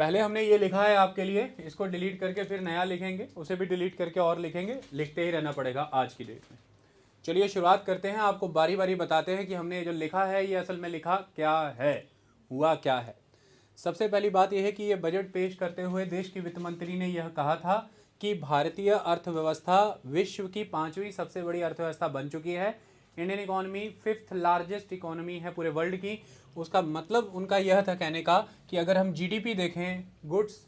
पहले हमने ये लिखा है आपके लिए, इसको डिलीट करके फिर नया लिखेंगे, उसे भी डिलीट करके और लिखेंगे, लिखते ही रहना पड़ेगा आज की डेट में। चलिए शुरुआत करते हैं, आपको बारी बारी बताते हैं कि हमने ये जो लिखा है ये असल में लिखा क्या है, हुआ क्या है। सबसे पहली बात यह है कि ये बजट पेश करते हुए देश की वित्त मंत्री ने यह कहा था कि भारतीय अर्थव्यवस्था विश्व की 5वीं सबसे बड़ी अर्थव्यवस्था बन चुकी है। Indian economy 5th largest economy है पूरे वर्ल्ड की। उसका मतलब उनका यह था कहने का कि अगर हम जीडीपी देखें, गुड्स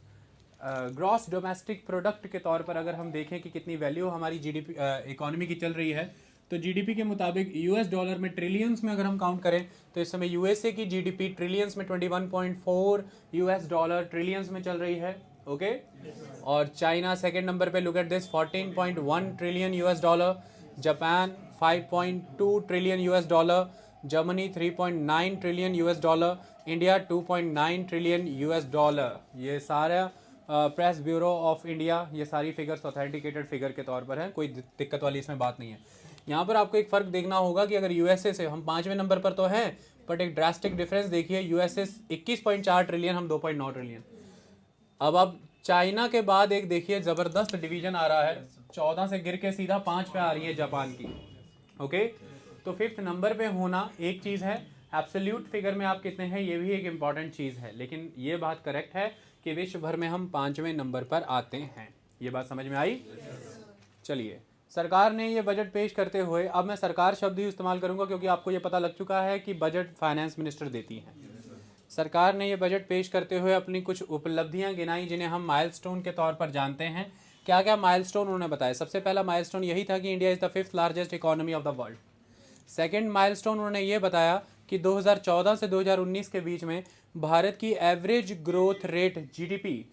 ग्रॉस डोमेस्टिक प्रोडक्ट के तौर पर अगर हम देखें कि कितनी वैल्यू हमारी जीडीपी इकोनॉमी की चल रही है, तो जीडीपी के मुताबिक यूएस डॉलर में ट्रिलियंस में अगर हम काउंट करें तो इस समय यूएसए की जीडीपी ट्रिलियंस में 21.4 यूएस डॉलर ट्रिलियंस में चल रही है। ओके और चाइना सेकेंड नंबर पे, look at this, 14.1 trillion US dollar, Japan 5.2 trillion US dollar, Germany 3.9 trillion US dollar, India 2.9 trillion US dollar. ये सारा प्रेस ब्यूरो ऑफ इंडिया, ये सारी फिगर्स ऑथेंटिकेटेड फिगर के तौर पर है, कोई दिक्कत वाली इसमें बात नहीं है। यहाँ पर आपको एक फ़र्क देखना होगा कि अगर यूएसए से हम 5वें नंबर पर तो हैं, बट एक ड्रास्टिक डिफरेंस देखिए, यूएसए 21.4 ट्रिलियन, हम 2.9 ट्रिलियन। अब चाइना के बाद एक देखिए ज़बरदस्त डिवीजन आ रहा है, 14 से गिर के सीधा 5 पे आ रही है जापान की। ओके तो 5th नंबर पे होना एक चीज़ है, एब्सोल्यूट फिगर में आप कितने हैं ये भी एक इम्पॉर्टेंट चीज़ है, लेकिन ये बात करेक्ट है कि विश्व भर में हम 5वें नंबर पर आते हैं। ये बात समझ में आई? चलिए, सरकार ने ये बजट पेश करते हुए, अब मैं सरकार शब्द ही इस्तेमाल करूंगा क्योंकि आपको ये पता लग चुका है कि बजट फाइनेंस मिनिस्टर देती हैं। सरकार ने ये बजट पेश करते हुए अपनी कुछ उपलब्धियां गिनाई जिन्हें हम माइलस्टोन के तौर पर जानते हैं। क्या क्या माइलस्टोन उन्होंने बताया? सबसे पहला माइलस्टोन यही था कि India is the 5th largest economy of the world. Second milestone उन्होंने ये बताया कि 2014 से 2019 के बीच में भारत की एवरेज ग्रोथ रेट जीडीपी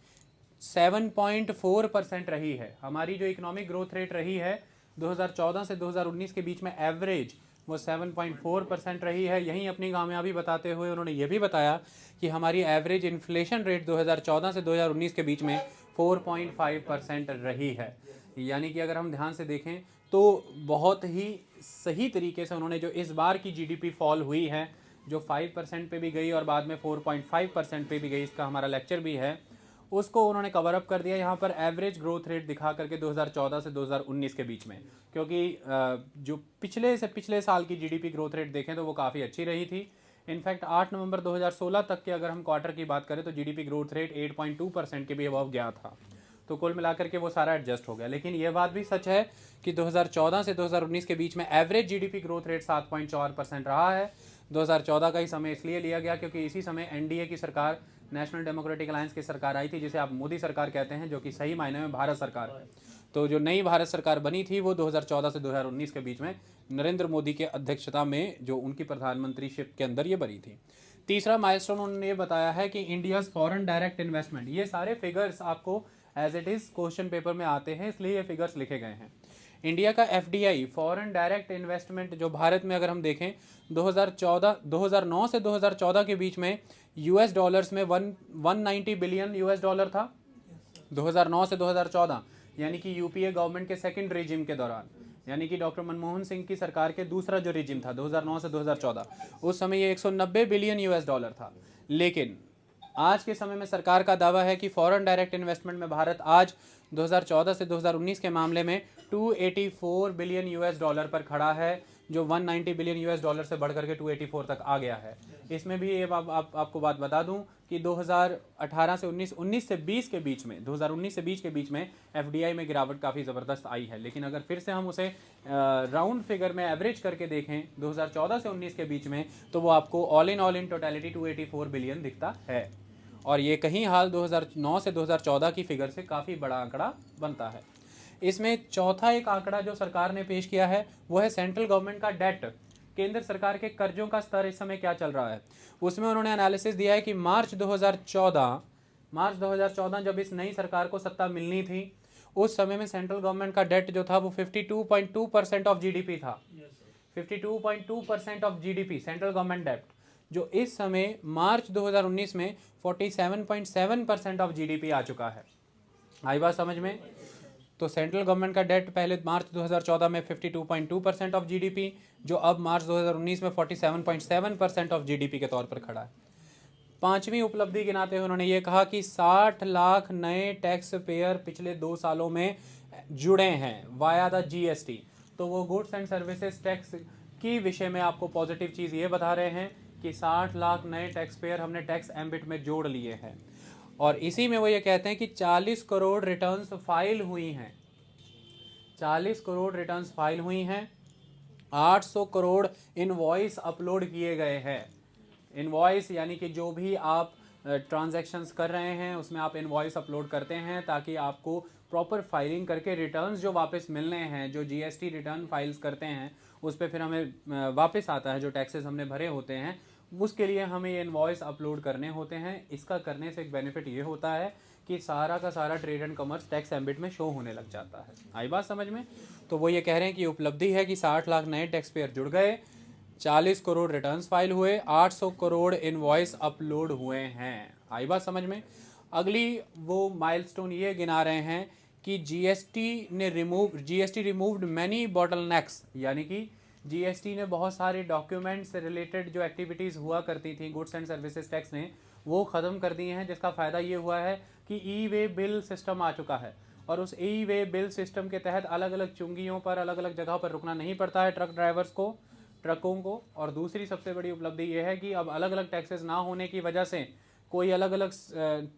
7.4% रही है। हमारी जो इकोनॉमिक ग्रोथ रेट रही है 2014 से 2019 के बीच में एवरेज वो 7.4% रही है। यहीं अपनी कामयाबी बताते हुए उन्होंने ये भी बताया कि हमारी एवरेज इन्फ्लेशन रेट 2014 से 2019 के बीच में 4.5% रही है। यानी कि अगर हम ध्यान से देखें तो बहुत ही सही तरीके से उन्होंने जो इस बार की जीडीपी फॉल हुई है, जो 5% पे भी गई और बाद में 4.5% पे भी गई, इसका हमारा लेक्चर भी है, उसको उन्होंने कवर अप कर दिया यहाँ पर एवरेज ग्रोथ रेट दिखा करके 2014 से 2019 के बीच में। क्योंकि जो पिछले साल की जीडीपी ग्रोथ रेट देखें तो वो काफ़ी अच्छी रही थी। इनफैक्ट 8 नवंबर 2016 तक के अगर हम क्वार्टर की बात करें तो जीडीपी ग्रोथ रेट 8.2% के भी अबव गया था। तो कुल मिलाकर के वो सारा एडजस्ट हो गया। लेकिन ये बात भी सच है कि 2014 से 2019 के बीच में एवरेज जीडीपी ग्रोथ रेट 7.4% रहा है। 2014 का ही समय इसलिए लिया गया क्योंकि इसी समय एनडीए की सरकार, नेशनल डेमोक्रेटिक अलायंस की सरकार आई थी, जिसे आप मोदी सरकार कहते हैं, जो कि सही मायने में भारत सरकार है। तो जो नई भारत सरकार बनी थी वो 2014 से 2019 के बीच में नरेंद्र मोदी के अध्यक्षता में, जो उनकी प्रधानमंत्रीशिप के अंदर ये बनी थी। तीसरा माइलस्टोन उन्होंने ये बताया है कि इंडियाज़ फॉरेन डायरेक्ट इन्वेस्टमेंट, ये सारे फिगर्स आपको as it is question paper में आते हैं, इसलिए ये फिगर्स लिखे गए हैं। इंडिया का एफडीआई, फॉरेन डायरेक्ट इन्वेस्टमेंट, जो भारत में अगर हम देखें 2009 से 2014 के बीच में यूएस डॉलर्स में 190 बिलियन यूएस डॉलर था 2009 से 2014, यानी कि यूपीए गवर्नमेंट के सेकंड रिजिम के दौरान, यानी कि डॉक्टर मनमोहन सिंह की सरकार के दूसरा जो रिजिम था 2009 से 2014, उस समय ये 190 बिलियन यूएस डॉलर था। लेकिन आज के समय में सरकार का दावा है कि फॉरेन डायरेक्ट इन्वेस्टमेंट में भारत आज 2014 से 2019 के मामले में 284 बिलियन यूएस डॉलर पर खड़ा है, जो 190 बिलियन यूएस डॉलर से बढ़कर के 284 तक आ गया है। इसमें भी ये आपको बात बता दूं कि 2018 से 19 से 20 के बीच में, 2019 से 20 के बीच में एफडीआई में गिरावट काफ़ी ज़बरदस्त आई है। लेकिन अगर फिर से हम उसे राउंड फिगर में एवरेज करके देखें 2014 से 19 के बीच में, तो वो आपको ऑल इन टोटलिटी 284 बिलियन दिखता है। और ये कहीं हाल 2009 से 2014 की फिगर से काफ़ी बड़ा आंकड़ा बनता है। इसमें चौथा एक आंकड़ा जो सरकार ने पेश किया है वो है सेंट्रल गवर्नमेंट का डेट, केंद्र सरकार के कर्जों का स्तर इस समय क्या चल रहा है। उसमें उन्होंने एनालिसिस दिया है कि मार्च 2014 जब इस नई सरकार को सत्ता मिलनी थी, उस समय में सेंट्रल गवर्नमेंट का डेट जो था वो 52.2% ऑफ जीडीपी था। 52.2% of GDP central government debt, जो इस समय मार्च 2019 में 47.7% ऑफ जीडीपी आ चुका है। आई बात समझ में? तो सेंट्रल गवर्नमेंट का डेट पहले मार्च 2014 में 52.2% ऑफ जीडीपी, जो अब मार्च 2019 में 47.7% ऑफ जीडीपी के तौर पर खड़ा है। पांचवी उपलब्धि गिनाते हुए उन्होंने ये कहा कि 60 लाख नए टैक्स पेयर पिछले 2 सालों में जुड़े हैं वाया द जीएसटी। तो वो गुड्स एंड सर्विसेज टैक्स की विषय में आपको पॉजिटिव चीज़ ये बता रहे हैं कि 60 लाख नए टैक्स पेयर हमने टैक्स एम्बिट में जोड़ लिए हैं। और इसी में वो ये कहते हैं कि 40 करोड़ रिटर्न्स फाइल हुई हैं, 40 करोड़ रिटर्न्स फाइल हुई हैं, 800 करोड़ इनवॉइस अपलोड किए गए हैं। इनवॉइस यानी कि जो भी आप ट्रांजैक्शंस कर रहे हैं उसमें आप इनवॉइस अपलोड करते हैं ताकि आपको प्रॉपर फाइलिंग करके रिटर्न्स जो वापस मिलने हैं, जो जीएसटी रिटर्न फाइल्स करते हैं उस पर फिर हमें वापस आता है जो टैक्सेस हमने भरे होते हैं, उसके लिए हमें ये इनवॉइस अपलोड करने होते हैं। इसका करने से एक बेनिफिट ये होता है कि सारा का सारा trade and commerce tax ambit में शो होने लग जाता है। आई बात समझ में? तो वो ये कह रहे हैं कि उपलब्धि है कि 60 लाख नए टैक्स पेयर जुड़ गए, 40 करोड़ रिटर्न्स फाइल हुए, 800 करोड़ इनवॉइस अपलोड हुए हैं। आई बात समझ में? अगली वो माइलस्टोन ये गिना रहे हैं कि जीएसटी रिमूव्ड मैनी बॉटलनेक्स, यानी कि जीएसटी ने बहुत सारे डॉक्यूमेंट से रिलेटेड जो एक्टिविटीज़ हुआ करती थी गुड्स एंड सर्विसेज टैक्स ने वो ख़त्म कर दिए हैं, जिसका फ़ायदा ये हुआ है कि ई वे बिल सिस्टम आ चुका है और उस ई वे बिल सिस्टम के तहत अलग अलग चुंगियों पर अलग अलग जगह पर रुकना नहीं पड़ता है ट्रक ड्राइवर्स को, ट्रकों को। और दूसरी सबसे बड़ी उपलब्धि ये है कि अब अलग अलग टैक्सेस ना होने की वजह से कोई अलग अलग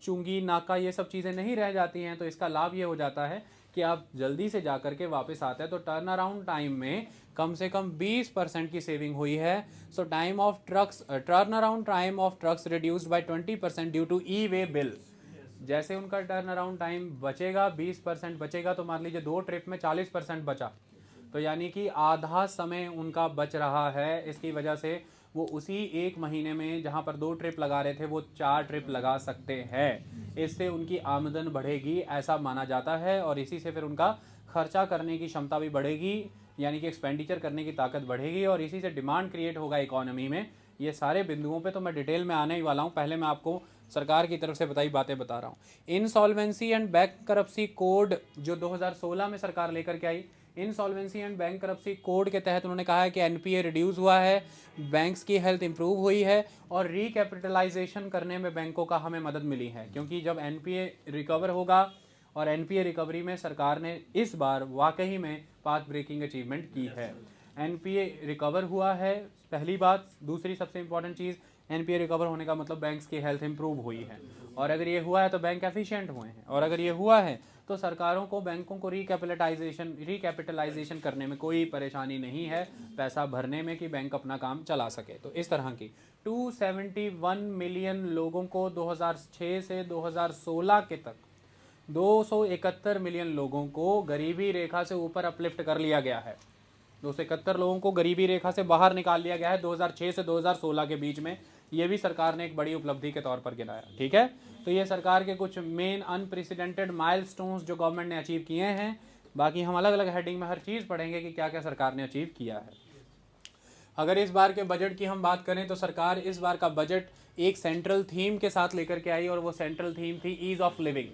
चुंगी नाका ये सब चीज़ें नहीं रह जाती हैं। तो इसका लाभ ये हो जाता है कि आप जल्दी से जा कर के वापस आते हैं, तो टर्न अराउंड टाइम में कम से कम 20% की सेविंग हुई है। So turn around time of trucks reduced by 20% due to e way bill. जैसे उनका टर्न अराउंड टाइम बचेगा, 20% बचेगा, तो मान लीजिए 2 ट्रिप में 40% बचा, तो यानी कि आधा समय उनका बच रहा है। इसकी वजह से वो उसी एक महीने में जहाँ पर 2 ट्रिप लगा रहे थे वो 4 ट्रिप लगा सकते हैं। इससे उनकी आमदन बढ़ेगी ऐसा माना जाता है और इसी से फिर उनका खर्चा करने की क्षमता भी बढ़ेगी, यानी कि एक्सपेंडिचर करने की ताकत बढ़ेगी और इसी से डिमांड क्रिएट होगा इकोनॉमी में। ये सारे बिंदुओं पे तो मैं डिटेल में आने ही वाला हूँ, पहले मैं आपको सरकार की तरफ से बताई बातें बता रहा हूँ। इनसॉल्वेंसी एंड बैंकरप्सी कोड जो 2016 में सरकार लेकर के आई, इनसॉल्वेंसी एंड बैंकरप्सी कोड के तहत उन्होंने कहा है कि एनपीए रिड्यूस हुआ है, बैंक्स की हेल्थ इंप्रूव हुई है और रिकैपिटलाइजेशन करने में बैंकों का हमें मदद मिली है। क्योंकि जब एनपीए रिकवर होगा और एनपीए रिकवरी में सरकार ने इस बार वाकई में पाथ ब्रेकिंग अचीवमेंट की है। एनपीए रिकवर हुआ है, पहली बात। दूसरी सबसे इंपॉर्टेंट चीज़, एनपीए रिकवर होने का मतलब बैंक्स की हेल्थ इंप्रूव हुई है, और अगर ये हुआ है तो बैंक एफिशिएंट हुए हैं, और अगर ये हुआ है तो सरकारों को बैंकों को रिकैपिटलाइजेशन करने में कोई परेशानी नहीं है, पैसा भरने में, कि बैंक अपना काम चला सके। तो इस तरह की 271 मिलियन लोगों को 2006 से 2016 के तक 271 मिलियन लोगों को गरीबी रेखा से ऊपर अपलिफ्ट कर लिया गया है। 271 लोगों को गरीबी रेखा से बाहर निकाल लिया गया है 2006 से 2016 के बीच में। ये भी सरकार ने एक बड़ी उपलब्धि के तौर पर गिनाया। ठीक है, तो ये सरकार के कुछ मेन अनप्रेसिडेंटेड माइलस्टोन्स जो गवर्नमेंट ने अचीव किए हैं। बाकी हम अलग अलग हेडिंग में हर चीज़ पढ़ेंगे कि क्या क्या सरकार ने अचीव किया है। अगर इस बार के बजट की हम बात करें तो सरकार इस बार का बजट एक सेंट्रल थीम के साथ लेकर के आई और वो सेंट्रल थीम थी ईज ऑफ लिविंग।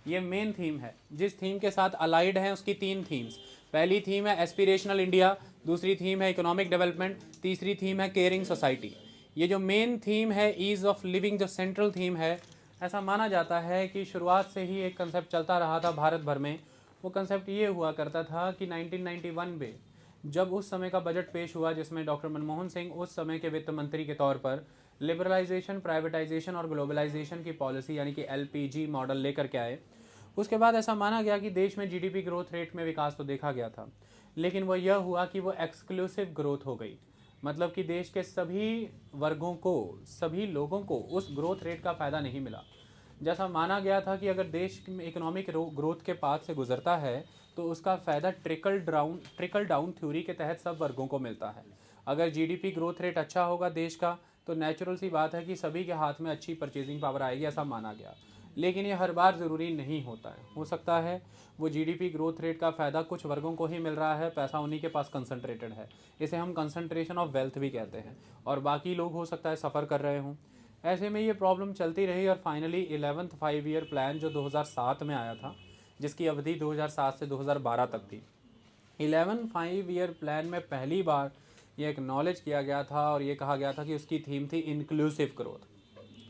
ये मेन थीम है, जिस थीम के साथ अलाइड हैं उसकी 3 थीम्स। पहली थीम है एस्पिरेशनल इंडिया, दूसरी थीम है इकोनॉमिक डेवलपमेंट, तीसरी थीम है केयरिंग सोसाइटी। ये जो मेन थीम है ईज ऑफ लिविंग, जो सेंट्रल थीम है, ऐसा माना जाता है कि शुरुआत से ही एक कंसेप्ट चलता रहा था भारत भर में। वो कंसेप्ट ये हुआ करता था कि 1991 में जब उस समय का बजट पेश हुआ जिसमें डॉक्टर मनमोहन सिंह उस समय के वित्त मंत्री के तौर पर लिबरलाइजेशन, प्राइवेटाइजेशन और ग्लोबलाइजेशन की पॉलिसी यानी कि एलपीजी मॉडल लेकर के आए। उसके बाद ऐसा माना गया कि देश में जीडीपी ग्रोथ रेट में विकास तो देखा गया था, लेकिन वो यह हुआ कि वो एक्सक्लूसिव ग्रोथ हो गई। मतलब कि देश के सभी वर्गों को, सभी लोगों को उस ग्रोथ रेट का फ़ायदा नहीं मिला। जैसा माना गया था कि अगर देश इकोनॉमिक ग्रोथ के पाथ से गुजरता है तो उसका फ़ायदा ट्रिकल डाउन थ्योरी के तहत सब वर्गों को मिलता है। अगर जीडीपी ग्रोथ रेट अच्छा होगा देश का तो नेचुरल सी बात है कि सभी के हाथ में अच्छी परचेजिंग पावर आएगी, ऐसा माना गया। लेकिन ये हर बार ज़रूरी नहीं होता है। हो सकता है वो जीडीपी ग्रोथ रेट का फ़ायदा कुछ वर्गों को ही मिल रहा है, पैसा उन्हीं के पास कंसंट्रेटेड है, इसे हम कंसंट्रेशन ऑफ वेल्थ भी कहते हैं, और बाकी लोग हो सकता है सफ़र कर रहे हों। ऐसे में ये प्रॉब्लम चलती रही और फाइनली 11th 5 ईयर प्लान जो 2007 में आया था, जिसकी अवधि 2007 से 2012 तक थी, 11 5 ईयर प्लान में पहली बार ये एक्नॉलेज किया गया था और ये कहा गया था कि उसकी थीम थी इंक्लूसिव ग्रोथ।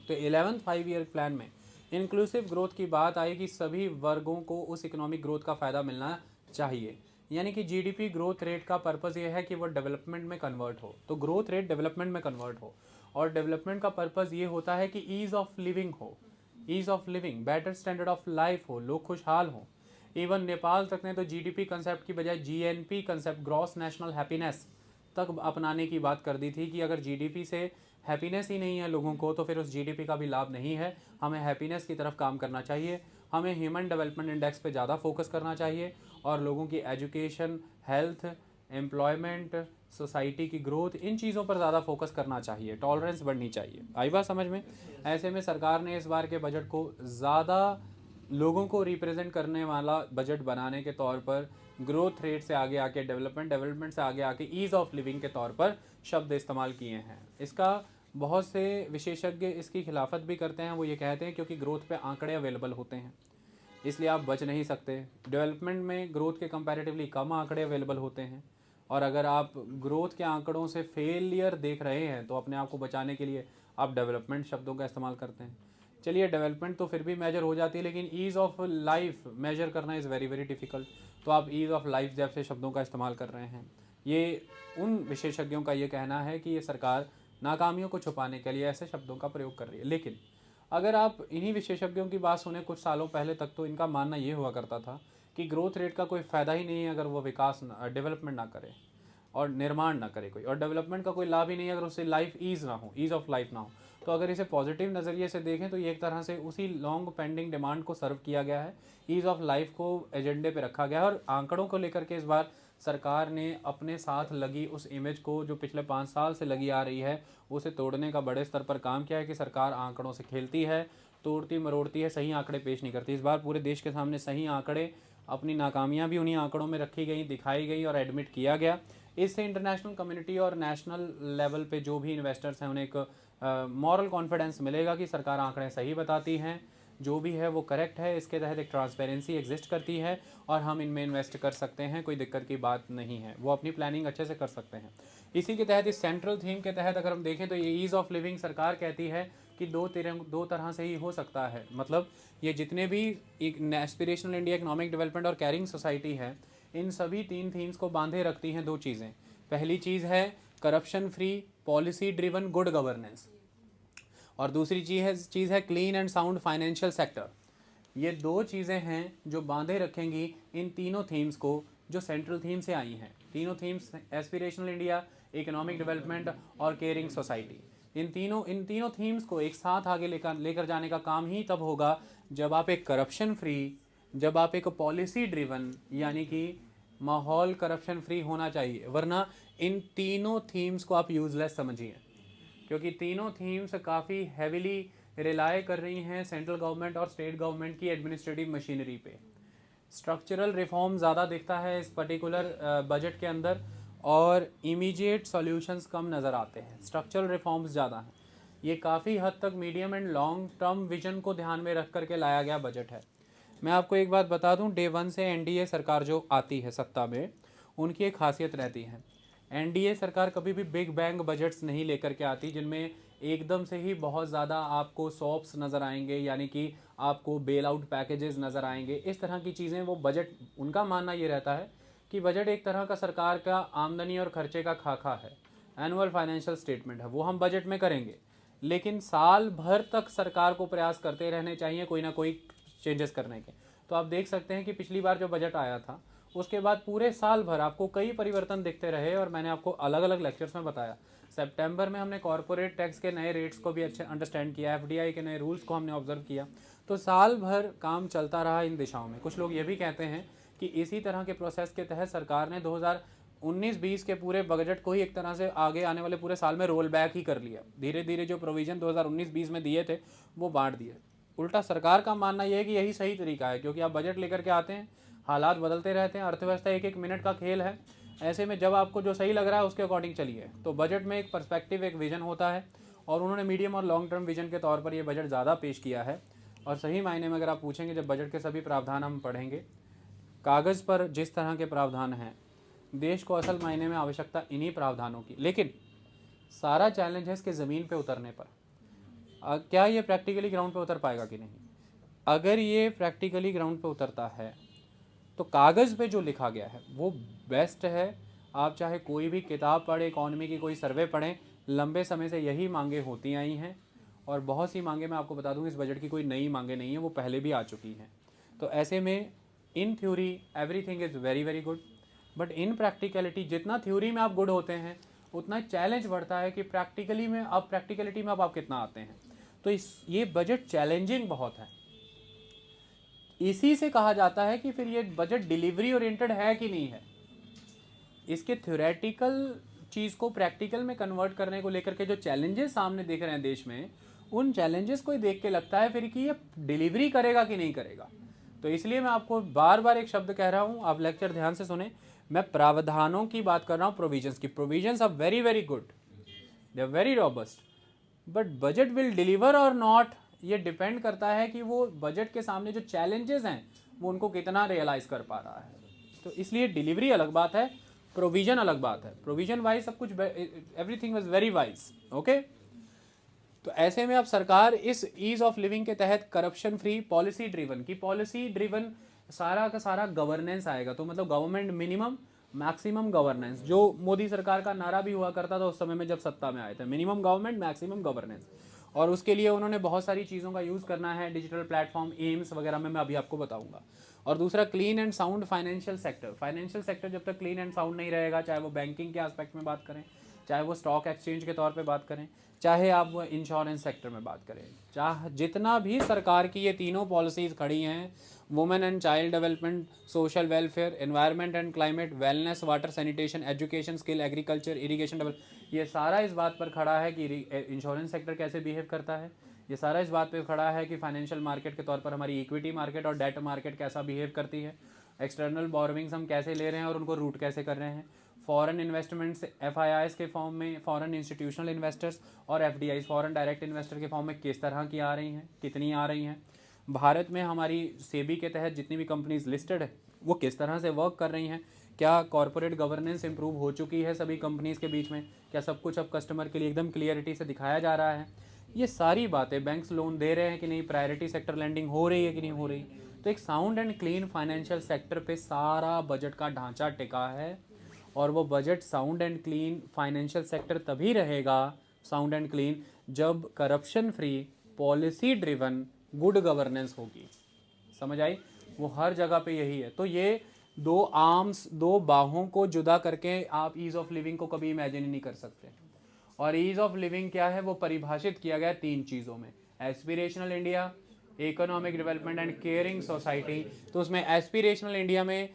तो 11th 5 ईयर प्लान में इंक्लूसिव ग्रोथ की बात आई कि सभी वर्गों को उस इकोनॉमिक ग्रोथ का फ़ायदा मिलना चाहिए, यानी कि जीडीपी ग्रोथ रेट का पर्पज़ ये है कि वो डेवलपमेंट में कन्वर्ट हो, तो ग्रोथ रेट डेवलपमेंट में कन्वर्ट हो, और डेवलपमेंट का पर्पज़ ये होता है कि ईज़ ऑफ लिविंग हो, ease of living, better standard of life हो, लोग खुशहाल हों। इवन नेपाल तक ने तो जीडीपी कंसेप्ट की बजाय GNP concept, gross national happiness, तक अपनाने की बात कर दी थी कि अगर जीडीपी से हैप्पीनेस ही नहीं है लोगों को तो फिर उस जीडीपी का भी लाभ नहीं है, हमें हैप्पीनेस की तरफ काम करना चाहिए, हमें ह्यूमन डेवलपमेंट इंडेक्स पे ज़्यादा फोकस करना चाहिए और लोगों की एजुकेशन, हेल्थ, एम्प्लॉयमेंट, सोसाइटी की ग्रोथ, इन चीज़ों पर ज़्यादा फोकस करना चाहिए, टॉलरेंस बढ़नी चाहिए। आई बात समझ में? ऐसे में सरकार ने इस बार के बजट को ज़्यादा लोगों को रिप्रेजेंट करने वाला बजट बनाने के तौर पर ग्रोथ रेट से आगे आके डेवलपमेंट से आगे आके ईज़ ऑफ लिविंग के तौर पर शब्द इस्तेमाल किए हैं। इसका बहुत से विशेषज्ञ इसकी खिलाफत भी करते हैं। वो ये कहते हैं क्योंकि ग्रोथ पे आंकड़े अवेलेबल होते हैं इसलिए आप बच नहीं सकते। डेवलपमेंट में ग्रोथ के कंपैरेटिवली कम आंकड़े अवेलेबल होते हैं, और अगर आप ग्रोथ के आंकड़ों से फेलियर देख रहे हैं तो अपने आप को बचाने के लिए आप डेवलपमेंट शब्दों का इस्तेमाल करते हैं। चलिए, डेवलपमेंट तो फिर भी मेजर हो जाती है, लेकिन ईज़ ऑफ लाइफ मेजर करना इज़ वेरी वेरी डिफ़िकल्ट, तो आप ईज़ ऑफ लाइफ जैसे शब्दों का इस्तेमाल कर रहे हैं। ये उन विशेषज्ञों का ये कहना है कि ये सरकार नाकामियों को छुपाने के लिए ऐसे शब्दों का प्रयोग कर रही है। लेकिन अगर आप इन्हीं विशेषज्ञों की बात सुने कुछ सालों पहले तक, तो इनका मानना ये हुआ करता था कि ग्रोथ रेट का कोई फ़ायदा ही नहीं है अगर वो विकास डेवलपमेंट ना करे और निर्माण ना करे कोई, और डेवलपमेंट का कोई लाभ ही नहीं है अगर उससे लाइफ ईज़ ना हो, ईज़ ऑफ लाइफ ना हो। तो अगर इसे पॉजिटिव नज़रिए से देखें तो ये एक तरह से उसी लॉन्ग पेंडिंग डिमांड को सर्व किया गया है, ईज़ ऑफ लाइफ को एजेंडे पे रखा गया है। और आंकड़ों को लेकर के इस बार सरकार ने अपने साथ लगी उस इमेज को जो पिछले 5 साल से लगी आ रही है उसे तोड़ने का बड़े स्तर पर काम किया है कि सरकार आंकड़ों से खेलती है, तोड़ती मरोड़ती है, सही आंकड़े पेश नहीं करती। इस बार पूरे देश के सामने सही आंकड़े, अपनी नाकामियां भी उन्हीं आंकड़ों में रखी गई, दिखाई गई और एडमिट किया गया। इससे इंटरनेशनल कम्युनिटी और नेशनल लेवल पे जो भी इन्वेस्टर्स हैं उन्हें एक मॉरल कॉन्फिडेंस मिलेगा कि सरकार आंकड़े सही बताती हैं, जो भी है वो करेक्ट है, इसके तहत एक ट्रांसपेरेंसी एग्जिस्ट करती है और हम इनमें इन्वेस्ट कर सकते हैं, कोई दिक्कत की बात नहीं है, वो अपनी प्लानिंग अच्छे से कर सकते हैं। इसी के तहत, इस सेंट्रल थीम के तहत अगर हम देखें तो ये ईज़ ऑफ लिविंग सरकार कहती है कि दो तरह से ही हो सकता है। मतलब ये जितने भी एस्पिरेशनल इंडिया, इकोनॉमिक डेवलपमेंट और कैरिंग सोसाइटी है, इन सभी 3 थीम्स को बांधे रखती हैं 2 चीज़ें। पहली चीज़ है corruption free, policy driven good governance, और दूसरी चीज़ है clean and sound financial sector. ये 2 चीज़ें हैं जो बांधे रखेंगी इन तीनों थीम्स को जो सेंट्रल थीम से आई हैं। तीनों themes aspirational India, economic development और केयरिंग सोसाइटी। इन तीनों थीम्स को एक साथ आगे लेकर जाने का काम ही तब होगा जब आप एक करप्शन फ्री, जब आप एक पॉलिसी ड्रिवन, यानी कि माहौल करप्शन फ्री होना चाहिए, वरना इन तीनों थीम्स को आप यूजलेस समझिए, क्योंकि तीनों थीम्स काफ़ी हैविली रिलाय कर रही हैं सेंट्रल गवर्नमेंट और स्टेट गवर्नमेंट की एडमिनिस्ट्रेटिव मशीनरी पे। स्ट्रक्चरल रिफॉर्म ज़्यादा दिखता है इस पर्टिकुलर बजट के अंदर और इमीडिएट सॉल्यूशंस कम नज़र आते हैं, स्ट्रक्चरल रिफॉर्म्स ज़्यादा हैं। ये काफ़ी हद तक medium and long term vision को ध्यान में रख करके लाया गया बजट है। मैं आपको एक बात बता दूं, डे 1 से एनडीए सरकार जो आती है सत्ता में, उनकी एक खासियत रहती है, एनडीए सरकार कभी भी बिग बैंग बजट्स नहीं लेकर के आती जिनमें एकदम से ही बहुत ज़्यादा आपको सॉप्स नज़र आएंगे, यानी कि आपको बेल आउट पैकेजेस नज़र आएंगे, इस तरह की चीज़ें। वो बजट, उनका मानना ये रहता है कि बजट एक तरह का सरकार का आमदनी और खर्चे का खाका है, एनुअल फाइनेंशियल स्टेटमेंट है, वो हम बजट में करेंगे, लेकिन साल भर तक सरकार को प्रयास करते रहने चाहिए कोई ना कोई चेंजेस करने के। तो आप देख सकते हैं कि पिछली बार जो बजट आया था उसके बाद पूरे साल भर आपको कई परिवर्तन दिखते रहे, और मैंने आपको अलग अलग लेक्चर्स में बताया। सितंबर में हमने कॉरपोरेट टैक्स के नए रेट्स को भी अच्छे अंडरस्टैंड किया, एफडीआई के नए रूल्स को हमने ऑब्जर्व किया, तो साल भर काम चलता रहा इन दिशाओं में। कुछ लोग ये भी कहते हैं कि इसी तरह के प्रोसेस के तहत सरकार ने 2019-20 के पूरे बजट को ही एक तरह से आगे आने वाले पूरे साल में रोल बैक ही कर लिया, धीरे धीरे जो प्रोविज़न 2019-20 में दिए थे वो बांट दिए। उल्टा सरकार का मानना यह है कि यही सही तरीका है, क्योंकि आप बजट लेकर के आते हैं, हालात बदलते रहते हैं, अर्थव्यवस्था एक मिनट का खेल है, ऐसे में जब आपको जो सही लग रहा है उसके अकॉर्डिंग चलिए। तो बजट में एक पर्सपेक्टिव, एक विजन होता है, और उन्होंने मीडियम और लॉन्ग टर्म विजन के तौर पर ये बजट ज़्यादा पेश किया है। और सही मायने में अगर आप पूछेंगे, जब बजट के सभी प्रावधान हम पढ़ेंगे, कागज़ पर जिस तरह के प्रावधान हैं, देश को असल मायने में आवश्यकता इन्हीं प्रावधानों की, लेकिन सारा चैलेंज है इसके ज़मीन पर उतरने पर। क्या ये प्रैक्टिकली ग्राउंड पे उतर पाएगा कि नहीं? अगर ये प्रैक्टिकली ग्राउंड पे उतरता है तो कागज़ पे जो लिखा गया है वो बेस्ट है। आप चाहे कोई भी किताब पढ़ें, इकॉनमी की कोई सर्वे पढ़ें, लंबे समय से यही मांगे होती आई हैं और बहुत सी मांगे, मैं आपको बता दूं, इस बजट की कोई नई मांगे नहीं है, वो पहले भी आ चुकी हैं। तो ऐसे में in theory everything is very very good, but in practicality जितना थ्योरी में आप गुड होते हैं उतना चैलेंज बढ़ता है कि प्रैक्टिकली में अब प्रैक्टिकलिटी में अब आप कितना आते हैं। तो ये बजट चैलेंजिंग बहुत है। इसी से कहा जाता है कि फिर ये बजट डिलीवरी ओरिएंटेड है कि नहीं है। इसके थ्योरेटिकल चीज़ को प्रैक्टिकल में कन्वर्ट करने को लेकर के जो चैलेंजेस सामने देख रहे हैं देश में, उन चैलेंजेस को ही देख के लगता है फिर कि ये डिलीवरी करेगा कि नहीं करेगा। तो इसलिए मैं आपको बार बार एक शब्द कह रहा हूँ, आप लेक्चर ध्यान से सुने। मैं प्रावधानों की बात कर रहा हूँ, प्रोविजंस की। Provisions are very very good, they are very robust, but budget will deliver or not, ये डिपेंड करता है कि वो बजट के सामने जो चैलेंजेस हैं वो उनको कितना रियलाइज कर पा रहा है। तो इसलिए डिलीवरी अलग बात है, प्रोविजन अलग बात है। प्रोविजन वाइज सब कुछ, everything was very wise, okay. तो ऐसे में अब सरकार इस ईज ऑफ लिविंग के तहत करप्शन फ्री पॉलिसी ड्रिवन की, पॉलिसी ड्रिवन सारा का सारा गवर्नेंस आएगा। तो मतलब गवर्नमेंट मिनिमम मैक्सिमम गवर्नेंस, जो मोदी सरकार का नारा भी हुआ करता था उस समय में जब सत्ता में आए थे, मिनिमम गवर्नमेंट मैक्सिमम गवर्नेंस। और उसके लिए उन्होंने बहुत सारी चीज़ों का यूज़ करना है, डिजिटल प्लेटफॉर्म, एम्स वगैरह में मैं अभी आपको बताऊंगा। और दूसरा clean and sound financial sector. Financial sector जब तक क्लीन एंड साउंड नहीं रहेगा, चाहे वो बैंकिंग के एस्पेक्ट में बात करें, चाहे वो स्टॉक एक्सचेंज के तौर पे बात करें, चाहे आप वो इंश्योरेंस सेक्टर में बात करें, चाहे जितना भी सरकार की ये तीनों पॉलिसीज़ खड़ी हैं, women and child development, social welfare, environment and climate, wellness, water, sanitation, education, skill, agriculture, irrigation develop, ये सारा इस बात पर खड़ा है कि इंश्योरेंस सेक्टर कैसे बिहेव करता है। ये सारा इस बात पर खड़ा है कि फाइनेंशियल मार्केट के तौर पर हमारी इक्विटी मार्केट और डेट मार्केट कैसा बिहेव करती है, एक्सटर्नल बोरोविंग्स हम कैसे ले रहे हैं और उनको रूट कैसे कर रहे हैं, फॉरेन इन्वेस्टमेंट्स FIIs के फॉर्म में, फॉरेन इंस्टीट्यूशनल इन्वेस्टर्स, और FDIs फॉरेन डायरेक्ट इन्वेस्टर के फॉर्म में किस तरह की आ रही हैं, कितनी आ रही हैं। भारत में हमारी सेबी के तहत जितनी भी कंपनीज लिस्टेड है वो किस तरह से वर्क कर रही हैं, क्या कॉरपोरेट गवर्नेंस इंप्रूव हो चुकी है सभी कंपनीज़ के बीच में, क्या सब कुछ अब कस्टमर के लिए एकदम क्लियरिटी से दिखाया जा रहा है, ये सारी बातें, बैंक्स लोन दे रहे हैं कि नहीं, प्रायोरिटी सेक्टर लैंडिंग हो रही है कि नहीं हो रही। तो एक sound and clean financial sector पे सारा बजट का ढांचा टिका है। और वो budget sound and clean financial sector तभी रहेगा साउंड एंड क्लीन जब corruption free policy driven good governance होगी। समझ आई? वो हर जगह पे यही है। तो ये दो आर्म्स, दो बाहों को जुदा करके आप ईज ऑफ लिविंग को कभी इमेजिन ही नहीं कर सकते। और ईज ऑफ लिविंग क्या है वो परिभाषित किया गया 3 चीज़ों में, aspirational India, economic development and caring society. तो उसमें एस्पिरेशनल इंडिया में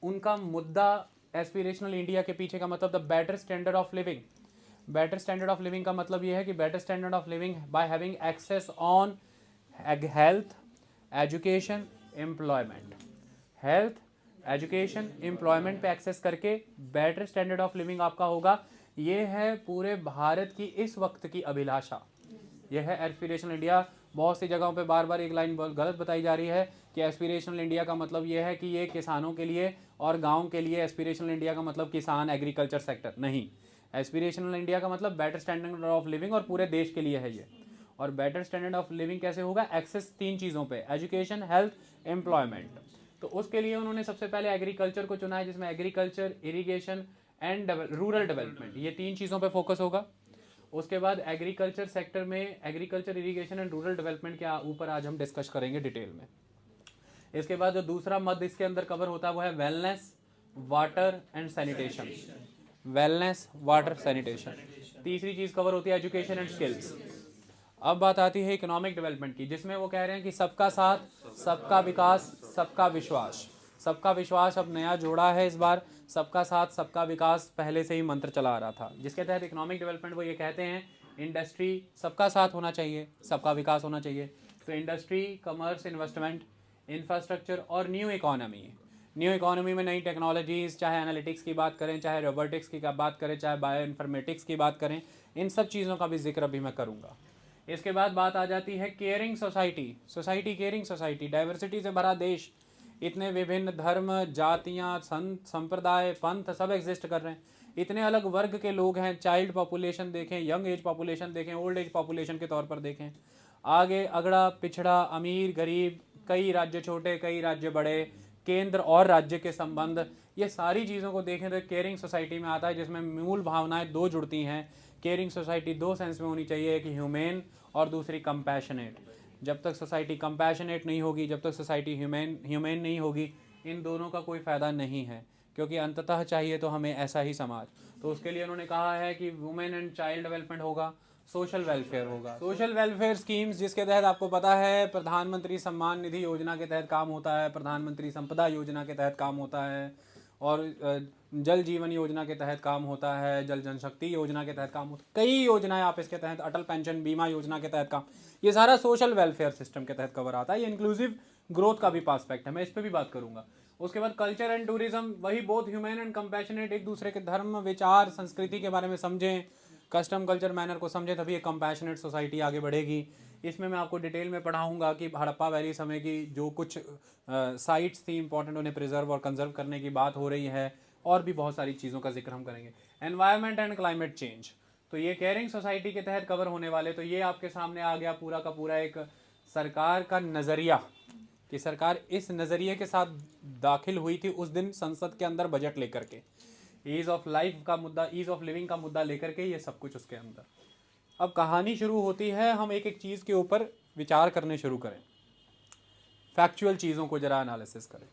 उनका मुद्दा, एस्पिरेशनल इंडिया के पीछे का मतलब the better standard of living. Better standard of living का मतलब ये है कि better standard of living by having access on health, education, employment. हेल्थ, एजुकेशन, एम्प्लॉयमेंट पे एक्सेस करके बेटर स्टैंडर्ड ऑफ लिविंग आपका होगा। ये है पूरे भारत की इस वक्त की अभिलाषा, यह है एस्पिरेशनल इंडिया। बहुत सी जगहों पे बार बार एक लाइन गलत बताई जा रही है कि एस्पिरेशनल इंडिया का मतलब ये है कि ये किसानों के लिए और गांव के लिए, एस्पिरेशनल इंडिया का मतलब किसान, एग्रीकल्चर सेक्टर नहीं। एस्पिरेशनल इंडिया का मतलब बेटर स्टैंडर्ड ऑफ लिविंग और पूरे देश के लिए है ये। और बेटर स्टैंडर्ड ऑफ लिविंग कैसे होगा? एक्सेस 3 चीज़ों पे, एजुकेशन, हेल्थ, एम्प्लॉयमेंट। तो उसके लिए उन्होंने सबसे पहले एग्रीकल्चर को चुना है, जिसमें agriculture, irrigation and rural development, ये 3 चीज़ों पे फोकस होगा। उसके बाद एग्रीकल्चर सेक्टर में agriculture, irrigation and rural development के ऊपर आज हम डिस्कस करेंगे डिटेल में। इसके बाद जो दूसरा मद इसके अंदर कवर होता है वो है wellness, water and sanitation. Wellness, water, sanitation. तीसरी चीज़ कवर होती है एजुकेशन एंड स्किल्स। अब बात आती है इकोनॉमिक डेवलपमेंट की, जिसमें वो कह रहे हैं कि सबका साथ, सबका विकास, सबका विश्वास। सबका विश्वास अब नया जोड़ा है इस बार, सबका साथ सबका विकास पहले से ही मंत्र चला आ रहा था, जिसके तहत इकोनॉमिक डेवलपमेंट वो ये कहते हैं इंडस्ट्री सबका साथ होना चाहिए, सबका विकास होना चाहिए। तो इंडस्ट्री, कमर्स, इन्वेस्टमेंट, इंफ्रास्ट्रक्चर और न्यू इकोनॉमी। न्यू इकोनॉमी में नई टेक्नोलॉजीज़, चाहे एनालिटिक्स की बात करें, चाहे रोबोटिक्स की बात करें, चाहे बायो इन्फॉर्मेटिक्स की बात करें, इन सब चीज़ों का भी जिक्र अभी मैं करूँगा। इसके बाद बात आ जाती है caring society. Society caring society, diversity से भरा देश, इतने विभिन्न धर्म, जातियाँ, संत, संप्रदाय, पंथ सब एग्जिस्ट कर रहे हैं। इतने अलग वर्ग के लोग हैं, चाइल्ड पॉपुलेशन देखें, यंग एज पॉपुलेशन देखें, ओल्ड एज पॉपुलेशन के तौर पर देखें, आगे अगड़ा पिछड़ा, अमीर गरीब, कई राज्य छोटे कई राज्य बड़े, केंद्र और राज्य के संबंध, ये सारी चीज़ों को देखें तो केयरिंग सोसाइटी में आता है, जिसमें मूल भावनाएं दो जुड़ती हैं। केयरिंग सोसाइटी दो सेंस में होनी चाहिए, एक ह्यूमेन और दूसरी कंपैशनेट। जब तक सोसाइटी कंपैशनेट नहीं होगी, जब तक सोसाइटी ह्यूमेन नहीं होगी, इन दोनों का कोई फ़ायदा नहीं है, क्योंकि अंततः चाहिए तो हमें ऐसा ही समाज। तो उसके लिए उन्होंने कहा है कि वुमेन एंड चाइल्ड डेवलपमेंट होगा, सोशल वेलफेयर होगा। सोशल वेलफेयर स्कीम्स जिसके तहत आपको पता है प्रधानमंत्री सम्मान निधि योजना के तहत काम होता है, प्रधानमंत्री संपदा योजना के तहत काम होता है, और जल जीवन योजना के तहत काम होता है, जल जनशक्ति योजना के तहत काम होता है, कई योजनाएं आप इसके तहत, अटल पेंशन बीमा योजना के तहत काम, ये सारा सोशल वेलफेयर सिस्टम के तहत कवर आता है। ये इंक्लूसिव ग्रोथ का भी पास्पेक्ट है, मैं इस पर भी बात करूंगा। उसके बाद कल्चर एंड टूरिज्म, वही बोथ ह्यूमन एंड कंपैशनेट, एक दूसरे के धर्म विचार संस्कृति के बारे में समझें, कस्टम कल्चर मैनर को समझें, तभी एक कंपैशनेट सोसाइटी आगे बढ़ेगी। इसमें मैं आपको डिटेल में पढ़ाऊंगा कि हड़प्पा वैली समय की जो कुछ साइट्स थी इंपॉर्टेंट, उन्हें प्रिजर्व और कंजर्व करने की बात हो रही है, और भी बहुत सारी चीज़ों का जिक्र हम करेंगे। एनवायरनमेंट एंड क्लाइमेट चेंज, तो ये केयरिंग सोसाइटी के तहत कवर होने वाले। तो ये आपके सामने आ गया पूरा का पूरा एक सरकार का नज़रिया, कि सरकार इस नज़रिए के साथ दाखिल हुई थी उस दिन संसद के अंदर बजट लेकर के, ईज़ ऑफ लाइफ का मुद्दा, ईज़ ऑफ लिविंग का मुद्दा लेकर के, ये सब कुछ उसके अंदर। अब कहानी शुरू होती है, हम एक एक चीज़ के ऊपर विचार करने शुरू करें, फैक्चुअल चीज़ों को ज़रा एनालिसिस करें।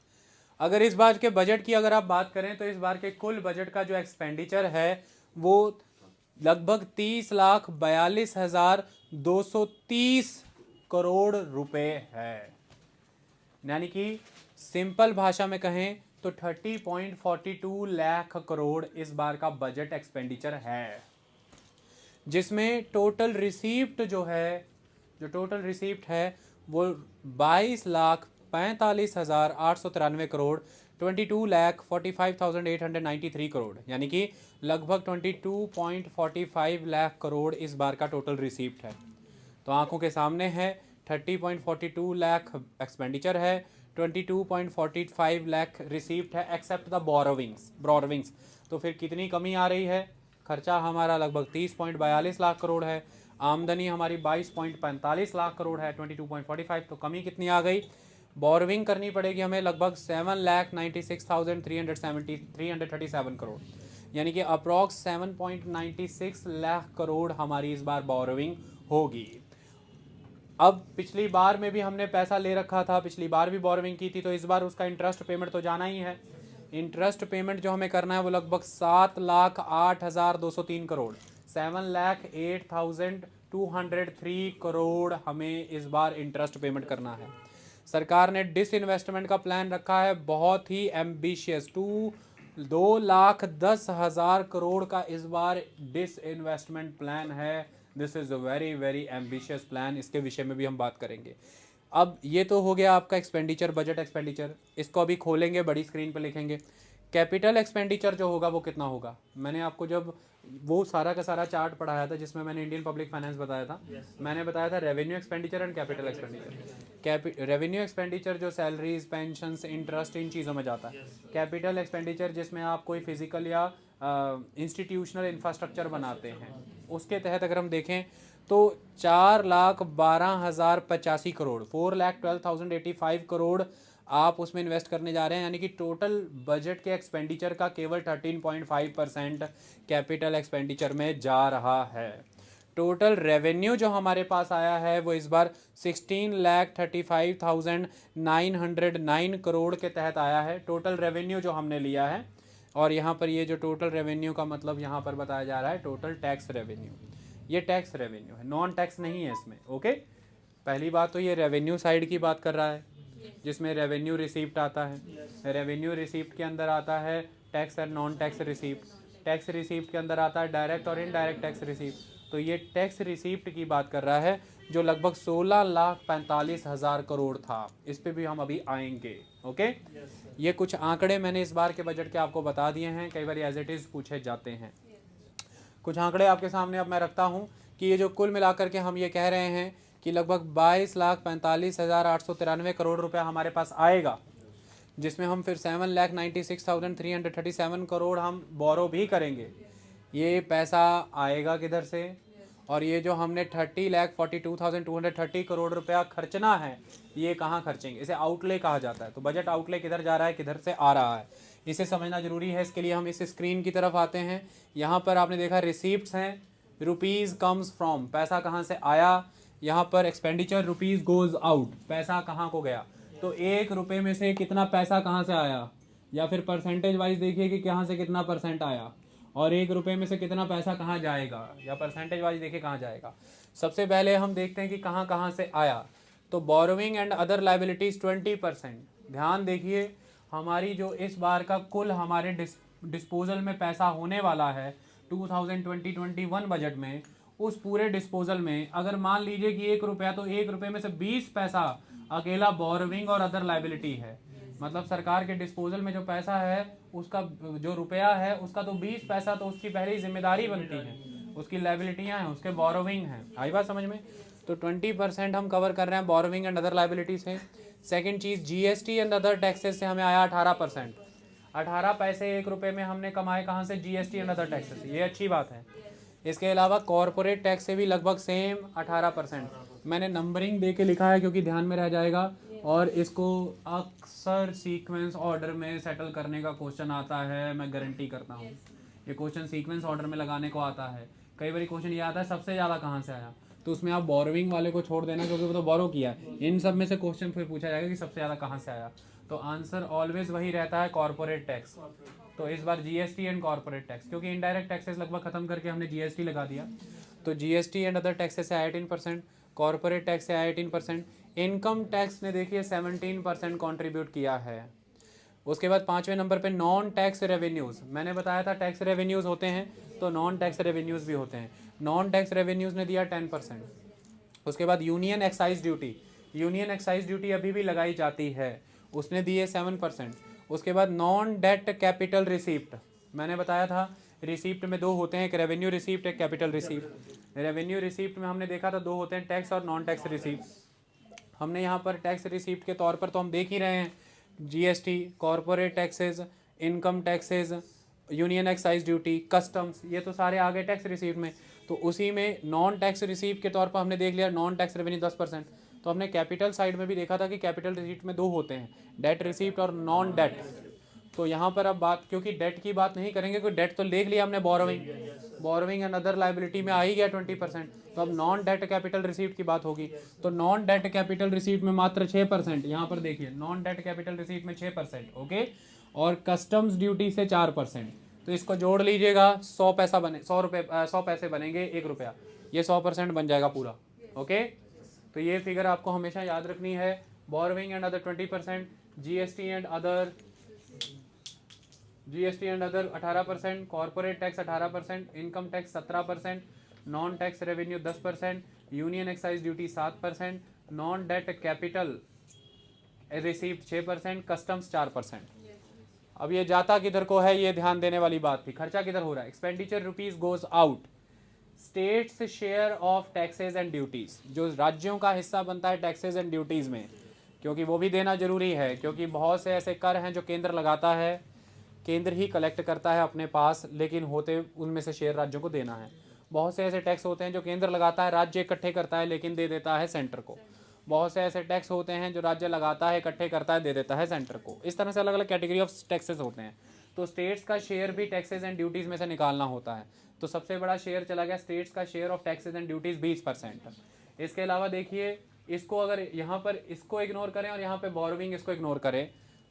अगर इस बार के बजट की अगर आप बात करें तो इस बार के कुल बजट का जो एक्सपेंडिचर है वो लगभग 30,42,230 करोड़ रुपए है। यानी कि सिंपल भाषा में कहें तो 30.42 लाख करोड़ इस बार का बजट एक्सपेंडिचर है, जिसमें टोटल रिसीप्ट जो टोटल रिसीप्ट है वो 22,45,893 करोड़, 22,45,893 करोड़, यानी कि लगभग 22.45 लाख करोड़ इस बार का टोटल रिसीप्ट है। तो आंखों के सामने है 30.42 लाख एक्सपेंडिचर है, 22.45 लाख रिसीप्ट है, एक्सेप्ट द बोरोविंग्स। तो फिर कितनी कमी आ रही है? खर्चा हमारा लगभग 30.42 लाख करोड़ है, आमदनी हमारी 22.45 लाख करोड़ है, 22.45, तो कमी कितनी आ गई? बोरोविंग करनी पड़ेगी हमें लगभग 7,96,337 करोड़, यानी कि अप्रॉक्स 7.96 लाख करोड़ हमारी इस बार बोरोविंग होगी। अब पिछली बार में भी हमने पैसा ले रखा था, पिछली बार भी बोरोविंग की थी, तो इस बार उसका इंटरेस्ट पेमेंट तो जाना ही है। इंटरेस्ट पेमेंट जो हमें करना है वो लगभग 7,08,203 करोड़, 7,08,203 करोड़ हमें इस बार इंटरेस्ट पेमेंट करना है। सरकार ने डिसइन्वेस्टमेंट का प्लान रखा है बहुत ही एम्बिशियस, 2,10,000 करोड़ का इस बार डिसइन्वेस्टमेंट प्लान है। This is a very very ambitious plan, इसके विषय में भी हम बात करेंगे। अब ये तो हो गया आपका एक्सपेंडिचर, बजट एक्सपेंडिचर, इसको अभी खोलेंगे, बड़ी स्क्रीन पर लिखेंगे। कैपिटल एक्सपेंडिचर जो होगा वो कितना होगा? मैंने आपको जब वो सारा का सारा चार्ट पढ़ाया था जिसमें मैंने इंडियन पब्लिक फाइनेंस बताया था, मैंने बताया था revenue expenditure and capital expenditure. Revenue expenditure जो सैलरीज, पेंशन्स, इंटरेस्ट, इन चीज़ों में जाता है। कैपिटल एक्सपेंडिचर जिसमें आप कोई फिजिकल या इंस्टीट्यूशनल इंफ्रास्ट्रक्चर बनाते हैं, उसके तहत अगर हम देखें तो 4,12,085 करोड़, 4,12,085 करोड़ आप उसमें इन्वेस्ट करने जा रहे हैं, यानी कि टोटल बजट के एक्सपेंडिचर का केवल 13.5% कैपिटल एक्सपेंडिचर में जा रहा है। टोटल रेवेन्यू जो हमारे पास आया है वो इस बार 16,35,909 करोड़ के तहत आया है, टोटल रेवेन्यू जो हमने लिया है। और यहाँ पर ये जो टोटल रेवेन्यू का मतलब यहाँ पर बताया जा रहा है टोटल टैक्स रेवेन्यू, ये टैक्स रेवेन्यू है, नॉन टैक्स नहीं है इसमें। ओके, पहली बात तो ये रेवेन्यू साइड की बात कर रहा है जिसमें रेवेन्यू रिसीप्ट आता है। रेवेन्यू रिसीप्ट के अंदर आता है tax and non tax receipt. Tax receipt के अंदर आता है डायरेक्ट और इनडायरेक्ट टैक्स रिसीप्ट। तो ये टैक्स रिसीप्ट की बात कर रहा है जो लगभग 16,45,000 करोड़ था, इस पे भी हम अभी आएंगे। ओके, ये कुछ आंकड़े मैंने इस बार के बजट के आपको बता दिए हैं, कई बार एज इट इज़ पूछे जाते हैं। कुछ आंकड़े आपके सामने अब मैं रखता हूँ कि ये जो कुल मिलाकर के हम ये कह रहे हैं कि लगभग 22,45,893 करोड़ रुपया हमारे पास आएगा, जिसमें हम फिर 7,96,337 करोड़ हम बोरो भी करेंगे। ये पैसा आएगा किधर से? और ये जो हमने 30,42,230 करोड़ रुपया खर्चना है, ये कहाँ खर्चेंगे? इसे आउटले कहा जाता है। तो बजट आउटले किधर जा रहा है, किधर से आ रहा है, इसे समझना जरूरी है। इसके लिए हम इस स्क्रीन की तरफ आते हैं। यहाँ पर आपने देखा रिसीप्ट्स हैं, रुपीज़ कम्स फ्रॉम, पैसा कहाँ से आया। यहाँ पर एक्सपेंडिचर रुपीज़ गोज़ आउट, पैसा कहाँ को गया। तो 1 रुपये में से कितना पैसा कहाँ से आया, या फिर परसेंटेज वाइज देखिए कि कहाँ से कितना परसेंट आया, और 1 रुपये में से कितना पैसा कहाँ जाएगा, या परसेंटेज वाइज देखिए कहाँ जाएगा। सबसे पहले हम देखते हैं कि कहाँ कहाँ से आया। तो बोरोइंग एंड अदर लाइबिलिटीज़ 20%। ध्यान देखिए, हमारी जो इस बार का कुल हमारे डिस्पोजल में पैसा होने वाला है 2020-21 बजट में, उस पूरे डिस्पोजल में अगर मान लीजिए कि 1 रुपया, तो 1 रुपये में से 20 पैसा अकेला बोरोइंग और अदर लाइबिलिटी है। मतलब सरकार के डिस्पोजल में जो पैसा है, उसका जो रुपया है उसका तो 20 पैसा तो उसकी पहले ही जिम्मेदारी बनती है, उसकी लाइबिलिटियाँ हैं, उसके बोरोइंग हैं। आई बात समझ में? तो 20% हम कवर कर रहे हैं बोरोइंग एंड अदर लाइबिलिटी से। Second cheese, GST and other taxes से हमें आया 18%। 18 पैसे 1 रुपये में हमने कमाए कहाँ से? जीएसटी एंड अदर टैक्सेस, ये अच्छी बात है। इसके अलावा कॉरपोरेट टैक्स से भी लगभग सेम 18%। मैंने नंबरिंग दे के लिखा है क्योंकि ध्यान में रह जाएगा, और इसको अक्सर सीक्वेंस ऑर्डर में सेटल करने का क्वेश्चन आता है, मैं गारंटी करता हूँ। ये क्वेश्चन सीक्वेंस ऑर्डर में लगाने को आता है। कई बार क्वेश्चन ये आता है सबसे ज़्यादा कहाँ से आया, तो उसमें आप बोरोइंग वाले को छोड़ देना क्योंकि वो तो बोरो किया है। इन सब में से क्वेश्चन फिर पूछा जाएगा कि सबसे ज़्यादा कहाँ से आया, तो आंसर ऑलवेज वही रहता है, कॉर्पोरेट टैक्स। तो इस बार जीएसटी एंड कॉर्पोरेट टैक्स, क्योंकि इनडायरेक्ट टैक्सेस लगभग खत्म करके हमने जीएसटी लगा दिया। तो जीएसटी एंड अदर टैक्सेस से आया 18%, कॉर्पोरेट टैक्स से आया 18%, इनकम टैक्स ने देखिए 17% कॉन्ट्रीब्यूट किया है। उसके बाद 5वें नंबर पे नॉन टैक्स रेवेन्यूज़। मैंने बताया था टैक्स रेवेन्यूज़ होते हैं, तो नॉन टैक्स रेवेन्यूज़ भी होते हैं। नॉन टैक्स रेवेन्यूज़ ने दिया 10%। उसके बाद union excise duty, union excise duty अभी भी लगाई जाती है, उसने दिए 7%। उसके बाद नॉन डेट कैपिटल रिसीप्ट, मैंने बताया था रिसीप्ट में 2 होते हैं, एक रेवेन्यू रिसीप्ट, एक कैपिटल रिसीप्ट। रेवेन्यू रिसीप्ट में हमने देखा था 2 होते हैं, टैक्स और नॉन टैक्स रिसीप्ट। हमने यहाँ पर टैक्स रिसीप्ट के तौर पर तो हम देख ही रहे हैं, GST, corporate taxes, income taxes, union excise duty, customs, ये तो सारे आ गए टैक्स रिसीप्ट में। तो उसी में नॉन टैक्स रिसीप्ट के तौर पर हमने देख लिया नॉन टैक्स रेवेन्यू 10%। तो हमने कैपिटल साइड में भी देखा था कि कैपिटल रिसीप्ट में 2 होते हैं, डेट रिसीप्ट और नॉन डेट। तो यहाँ पर अब बात, क्योंकि डेट की बात नहीं करेंगे, क्योंकि डेट तो देख लिया हमने, बोरोइंग एंड अदर लाइबिलिटी में आ ही गया 20%। तो अब नॉन डेट कैपिटल रिसीप्ट की बात होगी। तो नॉन डेट कैपिटल रिसीप्ट में मात्र 6%, यहाँ पर देखिए नॉन डेट कैपिटल रिसीप्ट में 6%, ओके। और कस्टम्स ड्यूटी से 4%। तो इसको जोड़ लीजिएगा, 100 पैसा बने, 100 पैसे बनेंगे 1 रुपया, ये 100% बन जाएगा पूरा, ओके। तो ये फिगर आपको हमेशा याद रखनी है। Borrowing and other 20%, GST and other 18%, corporate tax 18%, income tax 17%, non tax revenue 10%, union excise duty 7%, non debt capital receipt 6%, customs 4%। अब ये जाता किधर को है, ये ध्यान देने वाली बात थी। खर्चा किधर हो रहा है? Expenditure rupees goes out, states share of taxes and duties, जो राज्यों का हिस्सा बनता है टैक्सेस एंड ड्यूटीज में, क्योंकि वो भी देना जरूरी है, क्योंकि बहुत से ऐसे कर हैं जो केंद्र लगाता है, केंद्र ही कलेक्ट करता है अपने पास, लेकिन होते उनमें से शेयर राज्यों को देना है। बहुत से ऐसे टैक्स होते हैं जो केंद्र लगाता है, राज्य इकट्ठे करता है, लेकिन दे देता है सेंटर को। बहुत से ऐसे टैक्स होते हैं जो राज्य लगाता है, इकट्ठे करता है, दे देता है सेंटर को। इस तरह से अलग अलग कैटेगरी ऑफ टैक्सेस होते हैं। तो स्टेट्स का शेयर भी टैक्सेस एंड ड्यूटीज़ में से निकालना होता है। तो सबसे बड़ा शेयर चला गया स्टेट्स का, share of taxes and duties 20%। इसके अलावा देखिए, इसको अगर यहाँ पर इसको इग्नोर करें और यहाँ पे बोरोइंग इसको इग्नोर करें,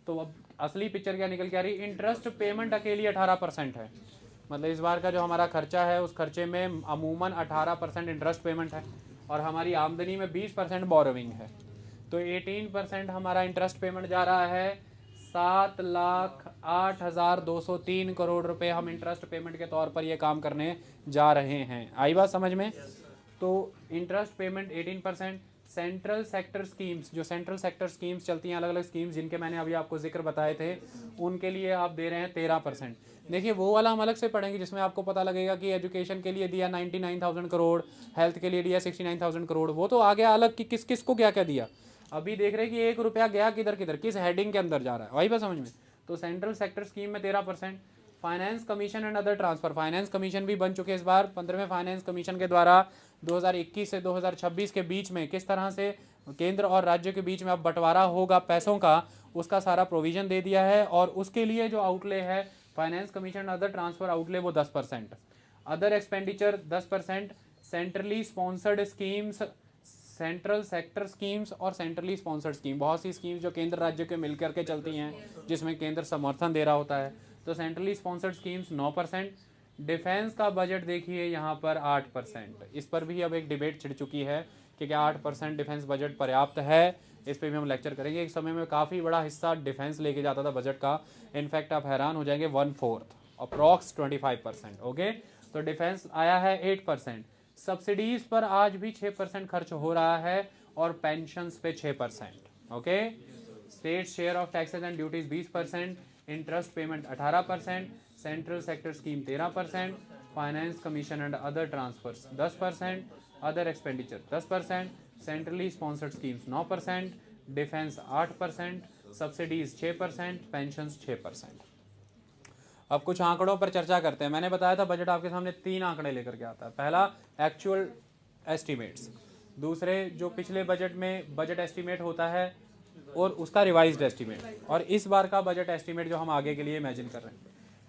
तो अब असली पिक्चर क्या निकल के आ रही? इंटरेस्ट पेमेंट अकेली 18% है। मतलब इस बार का जो हमारा खर्चा है, उस खर्चे में अमूमन 18% इंटरेस्ट पेमेंट है, और हमारी आमदनी में 20% बोरोइंग है। तो 18% हमारा इंटरेस्ट पेमेंट जा रहा है। 7,08,203 करोड़ रुपए हम इंटरेस्ट पेमेंट के तौर पर ये काम करने जा रहे हैं। आई बात समझ में? तो interest payment 18%। Central sector schemes, जो सेंट्रल सेक्टर स्कीम्स चलती हैं, अलग अलग स्कीम्स जिनके मैंने अभी आपको जिक्र बताए थे, उनके लिए आप दे रहे हैं 13%। देखिए वो वाला हम अलग से पढ़ेंगे जिसमें आपको पता लगेगा कि एजुकेशन के लिए दिया 99,000 करोड़, हेल्थ के लिए दिया 69,000 करोड़, वो तो आ गया अलग कि किस किस को क्या क्या दिया। अभी देख रहे हैं कि 1 रुपया गया किधर किधर, किस हेडिंग के अंदर जा रहा है, वही बात समझ में। तो सेंट्रल सेक्टर स्कीम में 13%। Finance commission and other transfer, finance commission भी बन चुके इस बार 15वें फाइनेंस कमीशन के द्वारा 2021 से 2026 के बीच में किस तरह से केंद्र और राज्य के बीच में अब बंटवारा होगा पैसों का, उसका सारा प्रोविजन दे दिया है। और उसके लिए जो आउटले है finance commission other transfer outlay वो 10%, other expenditure 10%, centrally sponsored schemes, central sector schemes और सेंट्रली स्पॉन्सर्ड स्कीम, बहुत सी स्कीम्स जो केंद्र राज्य के मिलकर के चलती हैं जिसमें केंद्र समर्थन दे रहा होता है, तो सेंट्रली स्पॉन्सर्ड स्कीम्स 9%। डिफेंस का बजट देखिए यहाँ पर 8%। इस पर भी अब एक डिबेट छिड़ चुकी है कि क्या 8% डिफेंस बजट पर्याप्त है, इस पर भी हम लेक्चर करेंगे। एक समय में काफ़ी बड़ा हिस्सा डिफेंस लेके जाता था बजट का, इनफैक्ट आप हैरान हो जाएंगे 1/4 अप्रॉक्स 25%। ओके, तो डिफेंस आया है 8%। सब्सिडीज पर आज भी 6% खर्च हो रहा है और पेंशन्स पे 6%। Okay, state share of taxes and duties 20%, interest payment 18%, central sector scheme 13%, finance commission and other transfers 10%, other expenditure 10%, centrally sponsored schemes 9%, defence 8%, subsidies 6%, pensions 6%। अब कुछ आंकड़ों पर चर्चा करते हैं। मैंने बताया था बजट आपके सामने 3 आंकड़े लेकर के आता है। पहला एक्चुअल एस्टीमेट्स, दूसरे जो पिछले बजट में बजट एस्टीमेट होता है और उसका रिवाइज्ड एस्टीमेट, और इस बार का बजट एस्टीमेट जो हम आगे के लिए इमेजिन कर रहे हैं।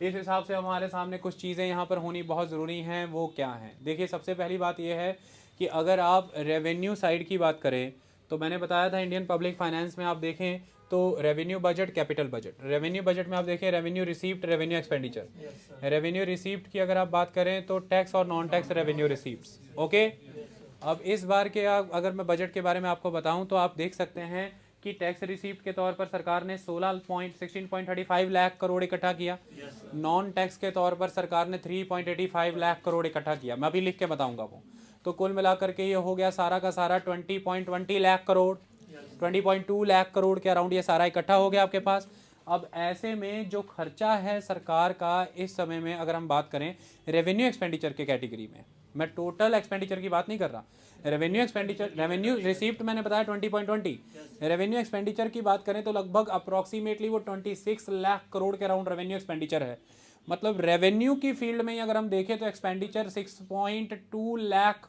इस हिसाब से हमारे सामने कुछ चीज़ें यहाँ पर होनी बहुत ज़रूरी हैं। वो क्या हैं? देखिए, सबसे पहली बात यह है कि अगर आप रेवेन्यू साइड की बात करें तो मैंने बताया था इंडियन पब्लिक फाइनेंस में आप देखें तो revenue budget, capital budget. Revenue budget में आप देखें revenue receipt, revenue expenditure. Revenue receipt की अगर आप बात करें तो टैक्स और non tax revenue receipts. Okay, अब इस बार के अगर मैं बजट के बारे में आपको बताऊं तो आप देख सकते हैं कि टैक्स रिसीप्ट के तौर पर सरकार ने 16.35 लाख करोड़ इकट्ठा किया। नॉन टैक्स के तौर पर सरकार ने 3.85 लाख करोड़ इकट्ठा किया। मैं अभी लिख के बताऊंगा वो। तो कुल मिलाकर के ये हो गया सारा का सारा 20.20 लाख करोड़, 20.2 लाख करोड़ के अराउंड ये सारा इकट्ठा हो गया आपके पास। अब ऐसे में जो खर्चा है सरकार का इस समय में, अगर हम बात करें रेवेन्यू एक्सपेंडिचर के कैटेगरी में, मैं टोटल एक्सपेंडिचर की बात नहीं कर रहा, रेवेन्यू एक्सपेंडिचर, रेवेन्यू रिसीप्ट मैंने बताया 20.20, रेवेन्यू एक्सपेंडिचर की बात करें तो लगभग अप्रॉक्सीमेटली वो 26 लाख करोड़ के अराउंड रेवेन्यू एक्सपेंडिचर है। मतलब रेवेन्यू की फील्ड में अगर हम देखें तो एक्सपेंडिचर 6.2 लाख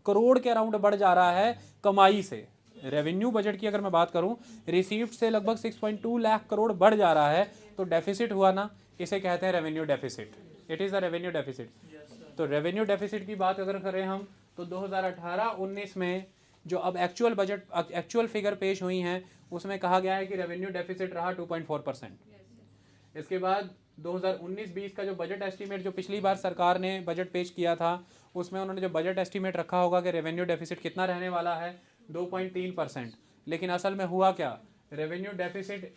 करोड़ के अराउंड बढ़ जा रहा है कमाई से। रेवेन्यू बजट की अगर मैं बात करूं, रिसीप्ट से लगभग 6.2 लाख करोड़ बढ़ जा रहा है, तो डेफिसिट हुआ ना, इसे कहते हैं revenue deficit. It is the revenue deficit. तो रेवेन्यू डेफिसिट की बात अगर करें हम तो 2018-19 में जो अब एक्चुअल बजट, एक्चुअल फिगर पेश हुई हैं, उसमें कहा गया है कि रेवेन्यू डेफिसिट रहा 2.4%। इसके बाद 2019-20 का जो बजट एस्टीमेट जो पिछली बार सरकार ने बजट पेश किया था, उसमें उन्होंने जो बजट एस्टीमेट रखा होगा कि रेवेन्यू डेफिसिट कितना रहने वाला है, 2.3%। लेकिन असल में हुआ क्या, रेवेन्यू डेफिसिट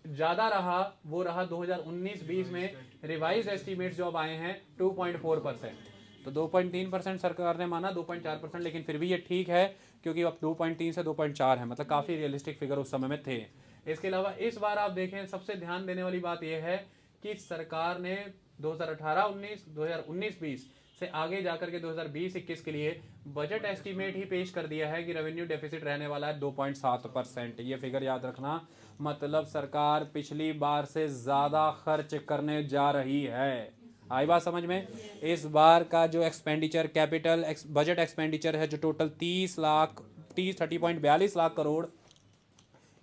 ज़्यादा रहा, वो रहा 2019-20 में रिवाइज एस्टीमेट्स जो अब आए हैं 2.4%। तो 2.3% सरकार ने माना, 2.4%, लेकिन फिर भी ये ठीक है क्योंकि अब 2.3 से 2.4 है, मतलब काफ़ी रियलिस्टिक फिगर उस समय में थे। इसके अलावा इस बार आप देखें सबसे ध्यान देने वाली बात यह है कि सरकार ने 2018-19, 2019-20 से आगे जाकर के 2020-21 के लिए बजट एस्टीमेट ही पेश कर दिया है कि रेवेन्यू डेफिसिट रहने वाला है 2.7%। ये फिगर याद रखना, मतलब सरकार पिछली बार से ज़्यादा खर्च करने जा रही है। आई बात समझ में? इस बार का जो एक्सपेंडिचर, कैपिटल बजट एक्सपेंडिचर है जो टोटल 30.42 लाख करोड़,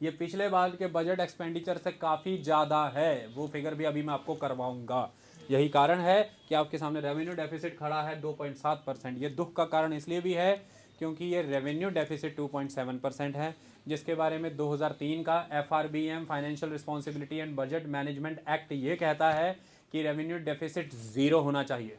ये पिछले बार के बजट एक्सपेंडिचर से काफ़ी ज़्यादा है। वो फिगर भी अभी मैं आपको करवाऊंगा। यही कारण है कि आपके सामने रेवेन्यू डेफिसिट खड़ा है 2.7%। ये दुख का कारण इसलिए भी है क्योंकि ये रेवेन्यू डेफिसिट 2.7% है, जिसके बारे में 2003 का FRBM financial responsibility and budget management act ये कहता है कि रेवेन्यू डेफिसिट ज़ीरो होना चाहिए।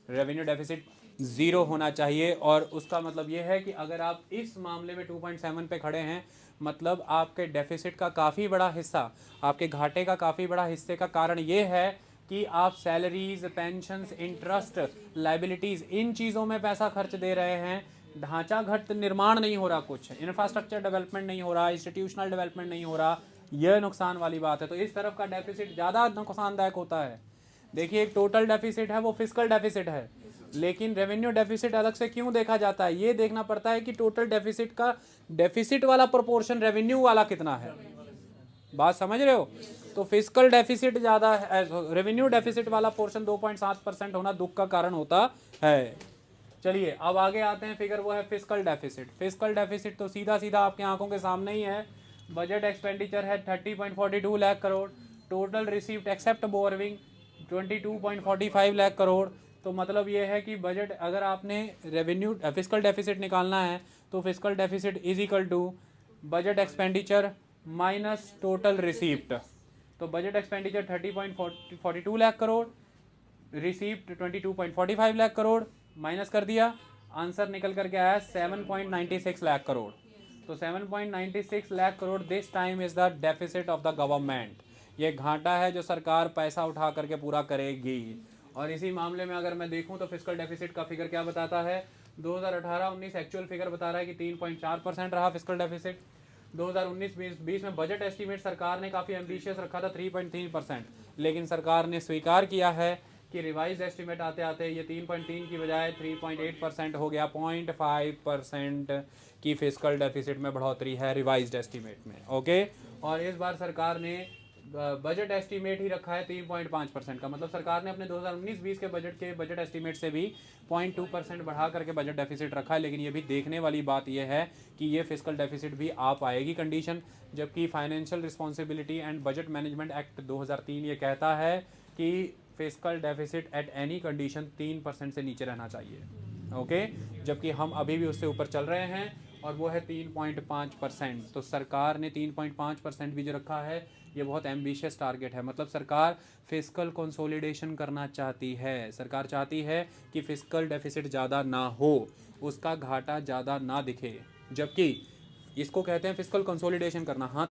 रेवेन्यू डेफिसिट ज़ीरो होना चाहिए, और उसका मतलब ये है कि अगर आप इस मामले में 2.7 पे खड़े हैं, मतलब आपके डेफिसिट का काफ़ी बड़ा हिस्सा, आपके घाटे का काफ़ी बड़ा हिस्से का कारण ये है कि आप सैलरीज, पेंशन्स, इंटरेस्ट, लाइबिलिटीज़, इन चीज़ों में पैसा खर्च दे रहे हैं। ढांचागत निर्माण नहीं हो रहा, कुछ इंफ्रास्ट्रक्चर डेवलपमेंट नहीं हो रहा, इंस्टीट्यूशनल डेवलपमेंट नहीं हो रहा, यह नुकसान वाली बात है। तो इस तरफ का डेफिसिट ज़्यादा नुकसानदायक होता है। देखिए, एक टोटल डेफिसिट है, वो फिस्कल डेफिसिट है, लेकिन रेवेन्यू डेफिसिट अलग से क्यों देखा जाता है? ये देखना पड़ता है कि टोटल डेफिसिट का डेफिसिट वाला प्रोपोर्शन रेवेन्यू वाला कितना है। बात समझ रहे हो? तो फिस्कल डेफिसिट ज़्यादा है, रेवेन्यू डेफिसिट वाला पोर्शन 2.7% होना दुख का कारण होता है। चलिए अब आगे आते हैं फिगर, वो है फिस्कल डेफिसिट। फिस्कल डेफिसिट तो सीधा सीधा आपकी आंखों के सामने ही है। बजट एक्सपेंडिचर है 30.42 lakh crore, total received accept borrowing 22.45 lakh crore. तो मतलब ये है कि बजट, अगर आपने रेवेन्यू फिस्कल डेफिसिट निकालना है तो fiscal deficit is equal to budget expenditure minus total receipt. तो budget expenditure 30.42 lakh crore, receipt 22.45 lakh crore, minus कर दिया, आंसर निकल करके आया 7.96 लाख करोड़। तो 7.96 lakh crore this time is the deficit of the government. ये घाटा है जो सरकार पैसा उठा करके पूरा करेगी। और इसी मामले में अगर मैं देखूं तो फिस्कल डेफिसिट का फिगर क्या बताता है, 2018-19 एक्चुअल फिगर बता रहा है कि 3.4% रहा फिस्कल डेफिसिट। 2019-20 में बजट एस्टीमेट सरकार ने काफ़ी एम्बिशियस रखा था 3.3%, लेकिन सरकार ने स्वीकार किया है कि रिवाइज एस्टीमेट आते आते ये 3.3 की बजाय 3.8% हो गया। 0.5% की फिस्कल डेफिसिट में बढ़ोतरी है रिवाइज्ड एस्टीमेट में। ओके, और इस बार सरकार ने बजट एस्टीमेट ही रखा है 3.5% का, मतलब सरकार ने अपने 2019-20 के बजट एस्टीमेट से भी 0.2% बढ़ा करके बजट डेफिसिट रखा है। लेकिन ये भी देखने वाली बात यह है कि ये फिस्कल डेफिसिट भी आ पाएगी कंडीशन, जबकि financial responsibility and budget management act 2003 ये कहता है कि fiscal deficit at any condition 3% से नीचे रहना चाहिए। ओके, जबकि हम अभी भी उससे ऊपर चल रहे हैं और वो है 3.5%। तो सरकार ने 3.5% भी जो रखा है ये बहुत एम्बिशियस टारगेट है। मतलब सरकार फिस्कल कंसोलिडेशन करना चाहती है। सरकार चाहती है कि फिस्कल डेफिसिट ज़्यादा ना हो, उसका घाटा ज़्यादा ना दिखे, जबकि इसको कहते हैं फिस्कल कंसोलिडेशन करना। हाँ,